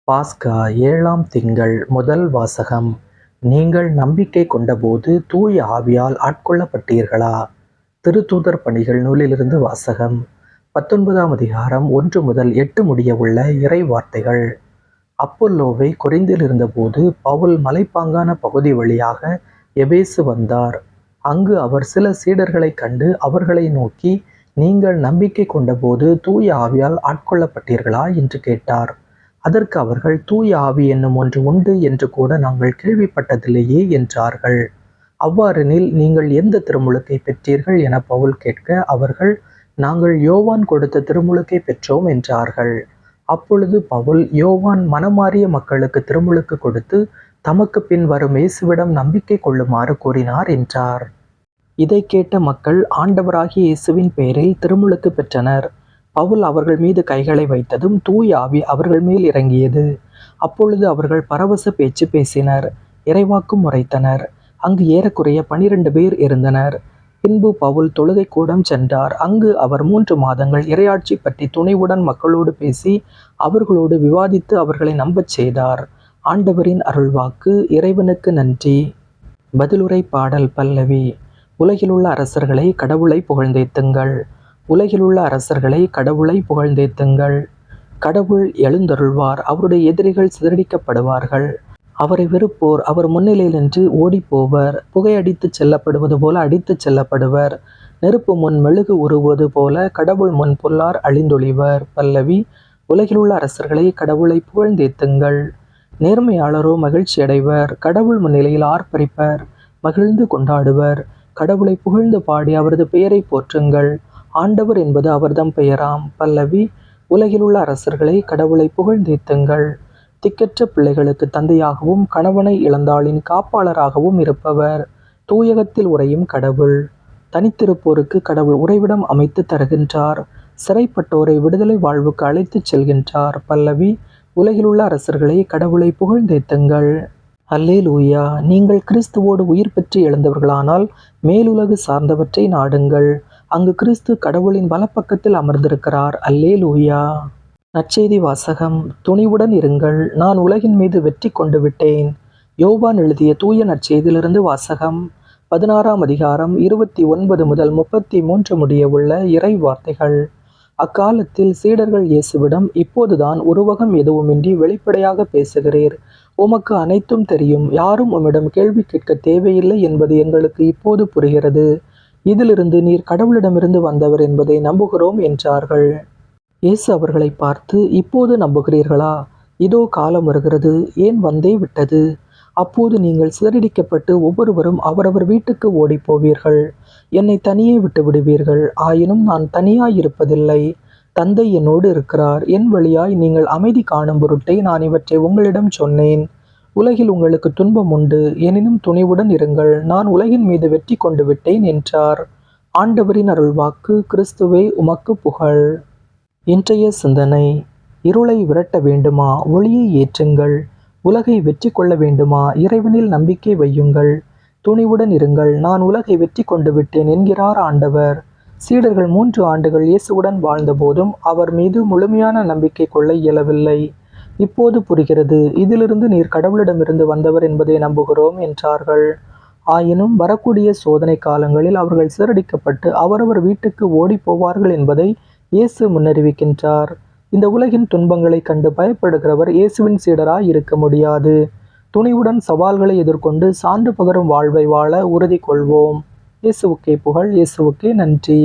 பாஸ்கா 7ஆம் திங்கள் முதல் வாசகம். நீங்கள் நம்பிக்கை கொண்டபோது தூய ஆவியால் ஆட்கொள்ளப்பட்டீர்களா? திருத்தூதர் பணிகள் நூலிலிருந்து வாசகம். 19ஆம் அதிகாரம் 1 முதல் 8 முடிய உள்ள இறை வார்த்தைகள். அப்பொல்லோவை கொரிந்தில் இருந்தபோது பவுல் மலைப்பாங்கான பகுதி வழியாக எபேசு வந்தார். அங்கு அவர் சில சீடர்களைக் கண்டு அவர்களை நோக்கி, நீங்கள் நம்பிக்கை கொண்டபோது தூய ஆவியால் ஆட்கொள்ளப்பட்டீர்களா என்று கேட்டார். அதற்கு அவர்கள், தூய ஆவி என்னும் ஒன்று உண்டு என்று கூட நாங்கள் கேள்விப்பட்டதில்லையே என்றார்கள். அவ்வாறெனில் நீங்கள் எந்த திருமுழுக்கை பெற்றீர்கள் என பவுல் கேட்க, அவர்கள், நாங்கள் யோவான் கொடுத்த திருமுழுக்கை பெற்றோம் என்றார்கள். அப்பொழுது பவுல், யோவான் மனமாறிய மக்களுக்கு திருமுழுக்கு கொடுத்து தமக்கு பின் வரும் இயேசுவிடம் நம்பிக்கை கொள்ளுமாறு கூறினார் என்றார். இதை கேட்ட மக்கள் ஆண்டவராகிய இயேசுவின் பெயரில் திருமுழுக்கு பெற்றனர். பவுல் அவர்கள் மீது கைகளை வைத்ததும் தூய ஆவி அவர்கள் மேல் இறங்கியது. அப்பொழுது அவர்கள் பரவச பேச்சு பேசினர், இறைவாக்கும் உரைத்தனர். அங்கு ஏறக்குறைய 12 பேர் இருந்தனர். பின்பு பவுல் தொழுகை கூடம் சென்றார். அங்கு அவர் 3 மாதங்கள் இறையாட்சி பற்றி துணிவுடன் மக்களோடு பேசி அவர்களோடு விவாதித்து அவர்களை நம்பச் செய்தார். ஆண்டவரின் அருள்வாக்கு. இறைவனுக்கு நன்றி. பதிலுரை பாடல் பல்லவி. உலகிலுள்ள அரசர்களை கடவுளை புகழ்ந்தேத்துங்கள். உலகிலுள்ள அரசர்களை கடவுளை புகழ்ந்தேத்துங்கள். கடவுள் எழுந்தருள்வார், அவருடைய எதிரிகள் சிதறடிக்கப்படுவார்கள். அவரை வெறுப்போர் அவர் முன்னிலையில் நின்று ஓடிப்போவர். புகையடித்துச் செல்லப்படுவது போல அடித்துச் செல்லப்படுவர். நெருப்பு முன் மெழுகு உருவது போல கடவுள் முன் பொல்லார் அழிந்தொழிவர். பல்லவி. உலகிலுள்ள அரசர்களை கடவுளை புகழ்ந்தேத்துங்கள். நேர்மையாளரோ மகிழ்ச்சி அடைவர். கடவுள் முன்னிலையில் ஆர்ப்பரிப்பர், மகிழ்ந்து கொண்டாடுவர். கடவுளை புகழ்ந்து பாடி அவரது பெயரை போற்றுங்கள். ஆண்டவர் என்பது அவர்தம் பெயராம். பல்லவி. உலகிலுள்ள அரசர்களை கடவுளை புகழ்ந்தேத்துங்கள். திக்கற்ற பிள்ளைகளுக்கு தந்தையாகவும் கணவனை இழந்தாளின் காப்பாளராகவும் இருப்பவர். தூயகத்தில் உறையும் கடவுள். தனித்திருப்போருக்கு கடவுள் உறைவிடம் அமைத்து தருகின்றார். சிறைப்பட்டோரை விடுதலை வாழ்வுக்கு அழைத்துச் செல்கின்றார். பல்லவி. உலகிலுள்ள அரசர்களை கடவுளை புகழ்ந்தேத்துங்கள். அல்லேலூயா. நீங்கள் கிறிஸ்துவோடு உயிர் பெற்று எழுந்தவர்களானால் மேலுலகு சார்ந்தவற்றை நாடுங்கள். அங்கு கிறிஸ்து கடவுளின் வலப்பக்கத்தில் அமர்ந்திருக்கிறார். அல்லேலூயா. நற்செய்தி வாசகம். துணிவுடன் இருங்கள், நான் உலகின் மீது வெற்றி கொண்டு விட்டேன். யோவான் எழுதிய தூய நற்செய்தியிலிருந்து வாசகம். 16ஆம் அதிகாரம் 29 முதல் 33 முடிய உள்ள இறை வார்த்தைகள். அக்காலத்தில் சீடர்கள் இயேசுவிடம், இப்போதுதான் உருவகம் எதுவுமின்றி வெளிப்படையாக பேசுகிறீர். உமக்கு அனைத்தும் தெரியும். யாரும் உம்மிடம் கேள்வி கேட்க தேவையில்லை என்பது எங்களுக்கு இப்போது புரிகிறது. இதிலிருந்து நீர் கடவுளிடமிருந்து வந்தவர் என்பதை நம்புகிறோம் என்றார்கள். இயேசு அவர்களை பார்த்து, இப்போது நம்புகிறீர்களா? இதோ காலம் வருகிறது, ஏன் வந்தே விட்டது. அப்போது நீங்கள் சிதறடிக்கப்பட்டு ஒவ்வொருவரும் அவரவர் வீட்டுக்கு ஓடி போவீர்கள். என்னை தனியே விட்டு விடுவீர்கள். ஆயினும் நான் தனியாயிருப்பதில்லை. தந்தை என்னோடு இருக்கிறார். என் வழியாய் நீங்கள் அமைதி காணும் பொருட்டே நான் இவற்றை உங்களிடம் சொன்னேன். உலகில் உங்களுக்கு துன்பம் உண்டு, எனினும் துணிவுடன் இருங்கள், நான் உலகின் மீது வெற்றி கொண்டு விட்டேன் என்றார். ஆண்டவரின் அருள்வாக்கு. கிறிஸ்துவே உமக்கு புகழ். இன்றைய சிந்தனை. இருளை விரட்ட வேண்டுமா? ஒளியை ஏற்றுங்கள். உலகை வெற்றி கொள்ள வேண்டுமா? இறைவனில் நம்பிக்கை வையுங்கள். துணிவுடன் இருங்கள், நான் உலகை வெற்றி கொண்டு விட்டேன் என்கிறார் ஆண்டவர். சீடர்கள் 3 ஆண்டுகள் இயேசுவுடன் வாழ்ந்த போதும் அவர் மீது முழுமையான நம்பிக்கை கொள்ள இயலவில்லை. இப்போது புரிகிறது. இதிலிருந்து நீர் கடவுளிடமிருந்து வந்தவர் என்பதை நம்புகிறோம் என்றார்கள். ஆயினும் வரக்கூடிய சோதனை காலங்களில் அவர்கள் சிதறடிக்கப்பட்டு அவரவர் வீட்டுக்கு ஓடி போவார்கள் என்பதை இயேசு முன்னறிவிக்கின்றார். இந்த உலகின் துன்பங்களை கண்டு பயப்படுகிறவர் இயேசுவின் சீடராய் இருக்க முடியாது. துணிவுடன் சவால்களை எதிர்கொண்டு சான்று பகரும் வாழ்வை வாழ உறுதி கொள்வோம். இயேசுவுக்கே புகழ். இயேசுவுக்கே நன்றி.